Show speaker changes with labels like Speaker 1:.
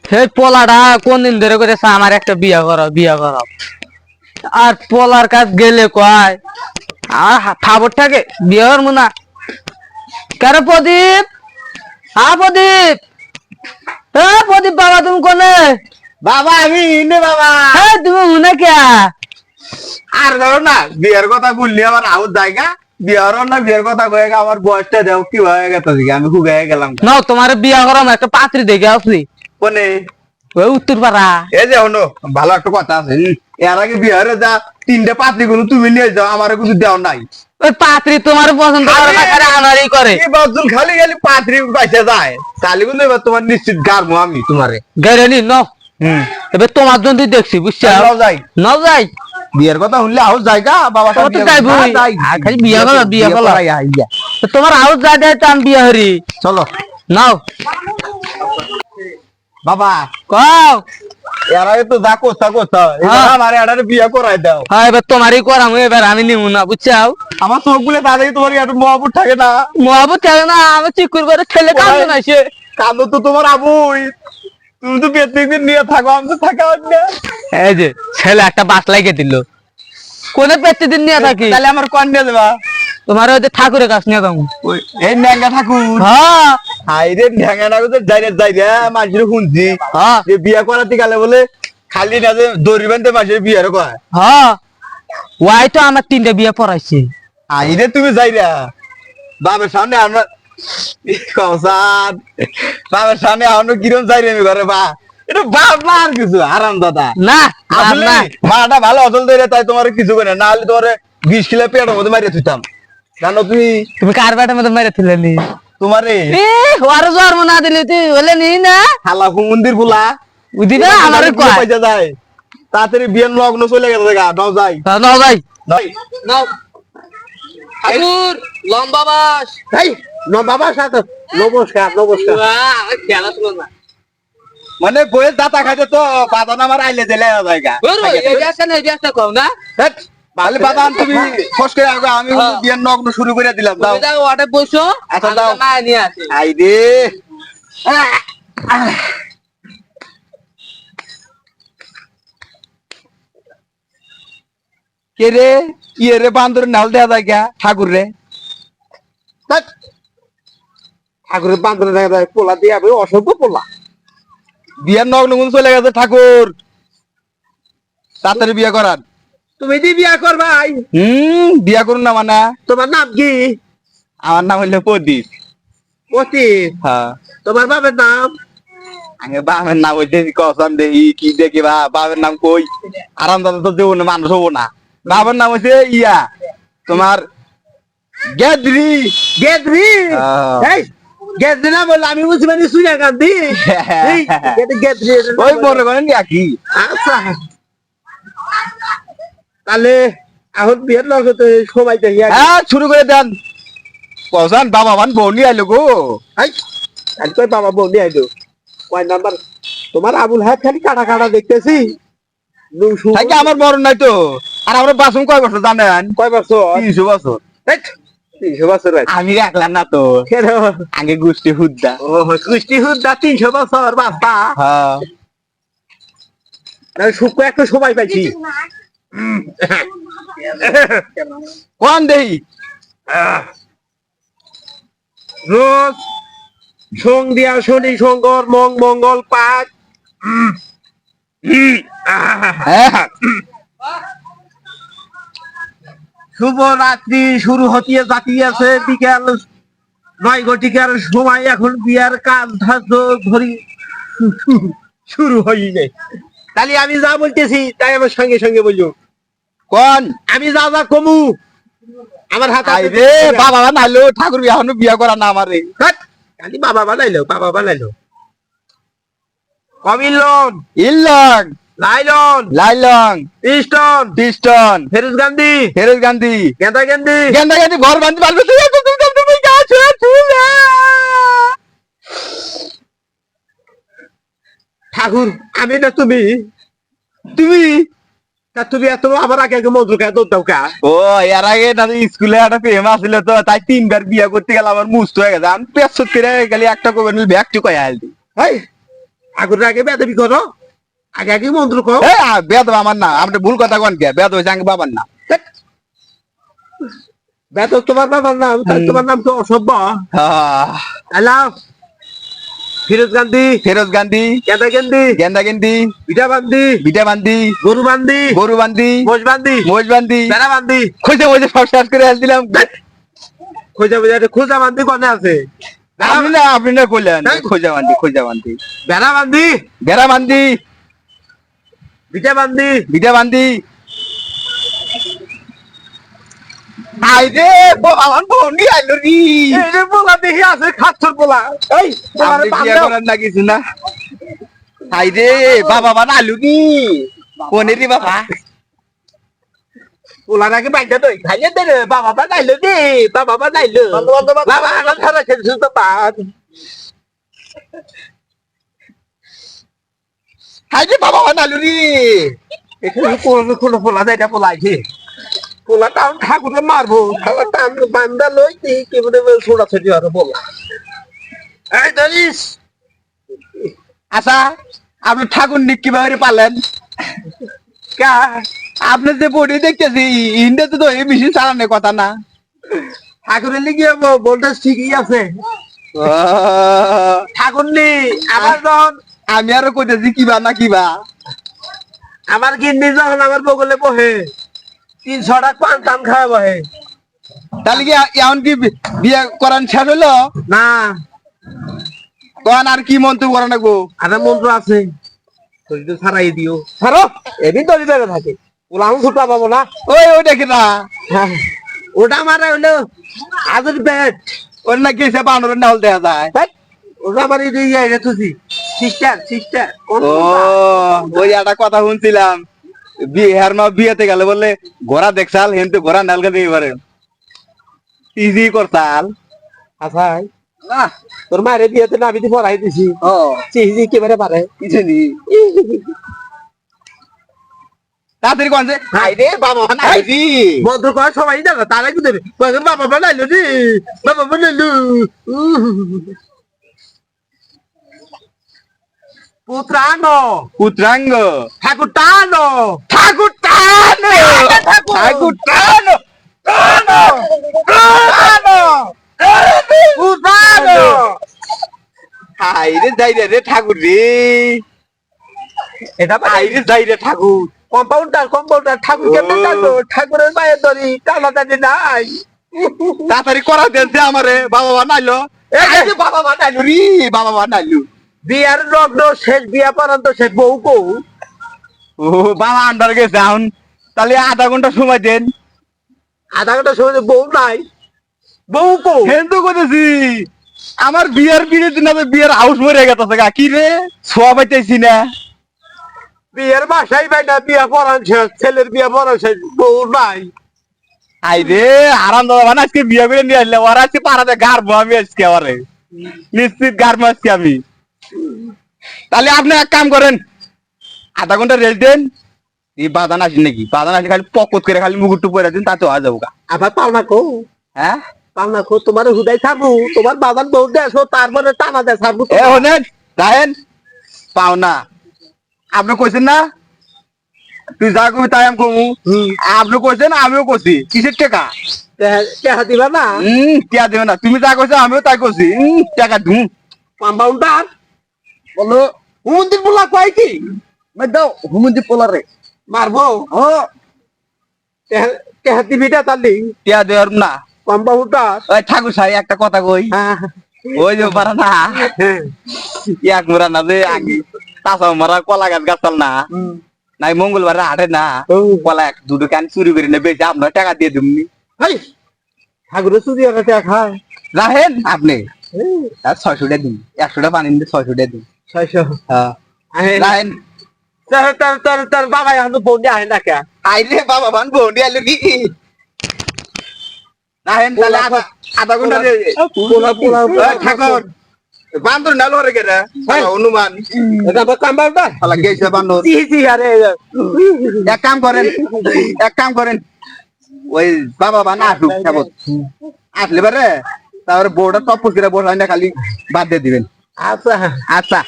Speaker 1: সেই পোলাটা কোন দিন ধরে করেছে আমার একটা বিয়া করাও আর পোলার কাজ গেলে কয় আর খাবার থাকে বিয়ে করবো না। কেন প্রদীপ? হ্যাঁ প্রদীপ, হ্যাঁ প্রদীপ বাবা তুমি কোনে?
Speaker 2: বাবা আমি ইনে বাবা।
Speaker 1: হ্যাঁ তুমি হুনে কে?
Speaker 2: আর ধরো না বিয়ের কথা বললি আমার আউট জায়গা বিয়ের না বিয়ের কথা কয়ে আমার বয়সটা দেও কি হয়ে গেছে আমি হুগাই গেলাম
Speaker 1: না তোমার বিয়া করাম একটা পাত্রী দেখে আসলি
Speaker 2: কোনে
Speaker 1: ওই উত্তর পাড়া।
Speaker 2: এই যে হনো ভালো একটা কথা আছে এর আগে বিহারে যা তিনটে পাত্রী গুলো তুমি নিয়ে যাও আমার কিছু দেও নাই।
Speaker 1: ওই পাত্রী তোমার পছন্দ করে না খালি আনারই করে।
Speaker 2: এই বছর খালি খালি পাত্রী পাইছে যায় তাহলে কিন্তু এবার তোমার নিশ্চিত গারমো আমি তোমারে
Speaker 1: গেরেনি ন। এবার তোমার জন্য দেখছি বুঝছো
Speaker 2: নাও যাই
Speaker 1: নাও যাই
Speaker 2: বিয়ের কথা শুনলে আউট জায়গা বাবা
Speaker 1: তোমার তো যাইবো খালি বিয়া করো বিয়া করো তোমার আউট যাই দেয় তো আমি বিয়া হরি
Speaker 2: চলো
Speaker 1: নাও
Speaker 2: বাবা
Speaker 1: কও।
Speaker 2: এর আগে তো যা করতা করতা আমার এটারে বিয়ে করাই দাও।
Speaker 1: হ্যাঁ এবার তোমারই করাম এবার আমি নিব না বুঝছো।
Speaker 2: আমার চোখ গুলো তাদের তোমার একটু মহাপুর থাকে না
Speaker 1: মহাবত থাকে না আমি চিকুর করে ছেলে কান্দে না সে
Speaker 2: কান্দো তো তোমার আবুই তুমি তো প্রত্যেকদিন নিয়ে থাকো আমি তো থাকা না।
Speaker 1: এই যে ছেলে একটা বাস লাগিয়ে দিল কোনে প্রতিদিন নিয়ে থাকি
Speaker 2: তাহলে আমার কোন নিয়ে দেবা
Speaker 1: তোমার ওই যে ঠাকুরের কাছে নিয়ে যাবো।
Speaker 2: এই ন্যাঙ্গা ঠাকুর
Speaker 1: হ্যাঁ
Speaker 2: হাই রে ন্যাঙ্গা ঠাকুর যাই রে মানুষের শুনছি
Speaker 1: হ্যাঁ
Speaker 2: যে বিয়ে করাতে গেলে বলে খালি না যে দড়ি বান্ধে মানুষের বিয়ের কয়।
Speaker 1: হ্যাঁ ওয়াই তো আমার 3টে বিয়ে পড়াইছে।
Speaker 2: হাই রে তুমি যাই রে বাবার সামনে আমরা কসাদ বাবার সামনে আমরা কিরম যাই রে ঘরে বা এটা বাপ না আর কিছু আরাম দাদা
Speaker 1: না
Speaker 2: আসলে
Speaker 1: না
Speaker 2: মাটা ভালো অচল ধরে তাই তোমার কিছু করে না হলে তোমার 20 কিলো পেটের মধ্যে মারিয়ে থুইতাম জানো তুমি
Speaker 1: তুমি কার বাটার মধ্যে মেরে ফেলে নি
Speaker 2: তোমারে
Speaker 1: ওর জন্ম না দিলে তুই বলে নি না
Speaker 2: হালা মন্দির বলা
Speaker 1: বুঝিবা আমার কয়
Speaker 2: পয়সা যায় তাড়াতাড়ি বিয়ের লগ্ন চলে গেছে গা নাও যাই
Speaker 1: নাও যাই
Speaker 2: নয়
Speaker 1: নাও ঠাকুর লম্বা বাস
Speaker 2: এই বাবার সাথে নমস্কার নমস্কার
Speaker 1: খেলা শুনো না
Speaker 2: মানে বইয়ের দাতা খাইতে তো বাদান আমার আইলে দিলে জায়গা
Speaker 1: কও না
Speaker 2: ভালো বাদান তুমি ফস করে আগে আমি বিয়ের লগ্ন শুরু করে দিলাম দাও
Speaker 1: ওয়াটে বসো
Speaker 2: আচ্ছা দাও
Speaker 1: মা নিয়ে আসি
Speaker 2: আই রে কে রে ইয়ে রে বান্দর নাল দেয়া যায় গা ঠাকুর রে ঠাকুরের বান্দর দেখা যায় পোলা দিয়া অসভ্য পোলা বিয়ের নগ্ন চলে গেছে ঠাকুর তাড়াতাড়ি বিয়ে করান।
Speaker 3: তুমি দি বিয়া করবাই?
Speaker 2: বিয়া করুন না মানে
Speaker 3: তোমার নাম কি?
Speaker 2: আমার নাম হইলো প্রদীপ।
Speaker 3: প্রদীপ?
Speaker 2: হ্যাঁ।
Speaker 3: তোমার বাবার নাম?
Speaker 2: আগে বাবার নাম হইতে কসম দেখি কি দেখি বাবার নাম কই আরাম দাদা তো দেবো না মানুষ হবো না বাবার নাম হচ্ছে ইয়া তোমার গেদ্রি।
Speaker 3: গেদ্রি? এই গেদ্রি না বললে আমি বুঝি মানে সুজা গান্ধী গেদ্রি
Speaker 2: ওই মনে করেন কি
Speaker 3: আচ্ছা তাহলে এখন বিয়ের লগে সময় দেখি
Speaker 2: হ্যাঁ শুরু করে দেন কসান বাবা মান বৌনি আইলো গো
Speaker 3: আজ কই বাবা বৌনি আইলো কয় নাম্বার তোমার আবুল হায়াত খালি কাটা কাটা দেখতেছি
Speaker 2: আমার মরণ নাই তো আর আমরা বাসন কয় বছর জানেন
Speaker 3: কয় বছর
Speaker 2: 300 বছর
Speaker 3: 300 বছর
Speaker 2: আমি রাখলাম না তো আগে গোষ্ঠী হুদ্দা
Speaker 3: ও গোষ্ঠী হুদ্দা 300 বছর বাবা
Speaker 2: হ্যাঁ
Speaker 3: সুখ একটা সময় পাইছি
Speaker 2: কোন দেই
Speaker 3: রোজ সং দিয়া শনি শঙ্কর মঙ্গল পাক শুভ রাত্রি শুরু হতে যাতিয়েছে বিকেল 9 ঘটিকার সময় এখন বিয়ার কাজ ধার্য ধরি শুরু হয়ে যায় তাহলে আমি যা বলতেছি তাই আমার সঙ্গে সঙ্গে বলছো
Speaker 2: কোন
Speaker 3: আমি যা যা কমু আমার হাতে
Speaker 2: রে বাবা নাইলো ঠাকুর এখনো বিয়া করা না আমারে
Speaker 3: খালি বাবা বানাইলো কমিলন
Speaker 2: ইল্লং
Speaker 3: লাইলন
Speaker 2: লাইলং
Speaker 3: পিস্টন
Speaker 2: পিস্টন
Speaker 3: ফেরুজ গান্ধী
Speaker 2: গেন্দা গান্ধী
Speaker 3: গেন্দা
Speaker 2: ঘর বান্ধি পারবে তুমি গাছ
Speaker 3: ঠাকুর আমি না তুমি
Speaker 2: তুমি
Speaker 3: তা তুমি এত আমার আগে আগে মন্ত্র খেয়ে দৌড় দাও কা
Speaker 2: ও এর আগে না স্কুলে একটা প্রেম আসছিল তো তাই 3 বার বিয়া করতে গেল আমার মুস্ত হয়ে গেছে আমি পেছন করে গেলে একটা কবে নিল ব্যাগ টুকাই আলদি
Speaker 3: আগুন আগে বেদবি করো আগে আগে মন্ত্র কও
Speaker 2: বেদ আমার না আপনি ভুল কথা কন কে বেদ হয়েছে আগে বাবার না
Speaker 3: বেদ তোমার বাবার নাম তাহলে তোমার নাম তো অসভ্য হ্যালো ফিরোজ গান্ধী
Speaker 2: ফেরোজ গান্ধী
Speaker 3: গেন্দা গান্ধী
Speaker 2: গেন্দা গেন্দি
Speaker 3: পিঠা বান্ধি
Speaker 2: বিটা বান্দি
Speaker 3: গরু বান্ধি
Speaker 2: গরু বান্দি
Speaker 3: মোষ বান্ধি
Speaker 2: মোষ বান্দি
Speaker 3: বেড়া বান্ধি
Speaker 2: খুঁজে খুঁজে সব শেষ করে দিলাম
Speaker 3: খোঁজা বান্ধি কোনে আছে
Speaker 2: আপনি না করলেন খোঁজা বান্দি
Speaker 3: বেড়া বান্ধি
Speaker 2: বেড়া বান্দি
Speaker 3: পিঠা বান্ধি
Speaker 2: বিটা বান্দি আইরে আমার বন্ধি আইলো রি
Speaker 3: এই যে পোলা দেখি আছে খাচ্ছর পোলা এই পোলারে
Speaker 2: আপনি বিয়ে
Speaker 3: বান্ধব
Speaker 2: করেন না কিছু না আইরে বাবা বানালু নি কোনেরি বাবা
Speaker 3: পোলার আগে বাইটা দই খাইয়ে দে রে বাবা বানাইলো রে বাবা বানাইলো বাবা আগে ধরে খেলছিস তো বাদ
Speaker 2: আইরে বাবা বানালু রি
Speaker 3: এখানে কোন পোলা দেয় পোলা আছে পোলা টাউন ঠাকুরে মারবো খাবার টান বান্দা লই কি বলে ছোড়া ছোটি আর বলা এই ধরিস
Speaker 2: আচ্ছা আপনি ঠাকুর নিক কিভাবে পালেন
Speaker 3: কা
Speaker 2: আপনি যে বডি দেখতেছি ইন্ডিয়াতে তো এই মেশিন চালানোর কথা না
Speaker 3: ঠাকুরের লিগে ভোল্টেজ ঠিকই আছে ঠাকুর নি আমার যখন
Speaker 2: আমি আরো কইতেছি কিবা না কিবা
Speaker 3: আমার গিন্নি যখন আমার বগলে বহে 300 টাকা পান টান খাওয়া বহে
Speaker 2: তাহলে কি এমন কি বিয়ে করান শেষ হলো
Speaker 3: না
Speaker 2: তখন আর কি মন্তব্য করা নাকবো
Speaker 3: আর মন্ত্র আছে তুই তো ছাড়াই দিও ছাড়ো এদিন তো দিতে থাকে ওলা আমি ছুটা পাবো না
Speaker 2: ওই দেখি না
Speaker 3: হ্যাঁ, ওটা আমার হলো আজের বেড
Speaker 2: ওর না গেছে বানরের নাহল দেখা যায়
Speaker 3: ওটা আমার এই ইয়ে তুই সিস্টার
Speaker 2: ও ওই একটা কথা শুনছিলাম বিহার মা বিয়েতে গেলে বললে ঘোড়া দেখছাল হেন তো ঘোড়া নালকে দিয়ে পারে ইজি করতাল
Speaker 3: আচ্ছা তোর মায়ের বিয়েতে না আমি পড়াই দিছি
Speaker 2: ও
Speaker 3: চিহি কেবারে পারে
Speaker 2: কিছু নি তাড়াতাড়ি কোন যে হাই রে বাবা নাই রে
Speaker 3: মন্ত্র করা সবাই জানো তারা কি দেবে বাবা বানাইলো রে বাবা বানাইলো পুত্রানো
Speaker 2: পুত্রাঙ্গ
Speaker 3: ঠাকুর টানো
Speaker 2: ঠাকুর টানো ঠাকুর টানো টানো টানো
Speaker 3: পুত্রানো
Speaker 2: হাই রে যাই রে ঠাকুর রে
Speaker 3: এটা
Speaker 2: হাই রে যাই রে ঠাকুর
Speaker 3: কম্পাউন্ডার ঠাকুর কেমন টানো ঠাকুরের মায়ের দড়ি টানা টানি নাই
Speaker 2: তাড়াতাড়ি করা দেন আমারে বাবা বানাইলো এই যে বাবা বানাইলো রে বাবা বানাইলো
Speaker 3: বিয়ার লগ্ন শেষ বিয়া পর্যন্ত শেষ বউ কৌ
Speaker 2: ও বাবা আন্ডার গেছে এখন তাহলে আধা ঘন্টা সময় দেন
Speaker 3: আধা ঘন্টা সময় বউ নাই বউ কৌ
Speaker 2: হেন তো করেছি আমার বিয়ার বিয়ের দিন বিয়ের হাউস মরে গেছে গা কি রে ছোয়া পাইতেছি না
Speaker 3: বিয়ের বাসাই ভাই না বিয়া পড়ান শেষ ছেলের বিয়া পড়ান শেষ বউ নাই
Speaker 2: আই রে আরাম দাদা মানে আজকে বিয়ে করে নিয়ে আসলে ওরা আজকে পাড়াতে গারবো আমি আজকে আবারে নিশ্চিত গারবো আজকে আমি তাহলে আপনি এক কাম করেন আধা ঘন্টা রেস্ট দেন এই বাদান আসি নাকি বাদান আসি খালি পকত করে খালি মুকুট পরে দিন তাতে হওয়া যাবো গা
Speaker 3: আবার পাওনা কৌ
Speaker 2: হ্যাঁ
Speaker 3: পাওনা কৌ তোমার হুদাই থাকবো তোমার বাবার বউ দেশো তারপরে টানা দেয় থাকবো
Speaker 2: এ হনেন রাহেন পাও না আপনি কইছেন না তুই যা কবি তাই আমি কমু আপনি কইছেন আমিও কইছি কিসের টাকা
Speaker 3: টাকা দিবা না
Speaker 2: টিয়া দেবে না তুমি যা কইছো আমিও তাই কইছি টাকা ধুম
Speaker 3: কম্পাউন্ডার
Speaker 2: বলো
Speaker 3: হুমন্দির বলা কয় কি
Speaker 2: দাও হুমুন্দি পোলারে
Speaker 3: মারবো
Speaker 2: ও
Speaker 3: টাকা দিবিটা তালি
Speaker 2: টিয়া দেওয়ার না
Speaker 3: কম্পাউন্ডার
Speaker 2: ওই ঠাকুর সাহেব একটা কথা কই ওই যে পারা না এক মোরা না যে আগে তাসা মারা কলা গাছ গাছাল না নাই মঙ্গলবার হাটে না কলা এক দুটো কান চুরি করে নেবে আপনার টাকা দিয়ে দিমনি
Speaker 3: ঠাকুরের চুরি একটা টাকা খায়
Speaker 2: রাহেন আপনি 600 টাকা দিন 100 টাকা পানি দিন 600 টাকা দিন
Speaker 3: 600
Speaker 2: হ্যাঁ রাহেন
Speaker 3: তোর বাবা এখন তো বন্দি আহে না কে
Speaker 2: আইরে বাবা বান বন্ডি আইলো কি রাহেন তাহলে আধা ঘন্টা ঠাকুর বান্দর না লরে গেরা অনুমান
Speaker 3: এটা কম্পাউন্ডার
Speaker 2: শালা গেছে বান্দর
Speaker 3: জি আরে
Speaker 2: এক কাম করেন ওই বাবা বান আসুক কেবল আসলে বারে তারপরে বোর্ডটা টপ করে বসাই না খালি বাদ দিয়ে দিবেন
Speaker 3: আচ্ছা
Speaker 2: আচ্ছা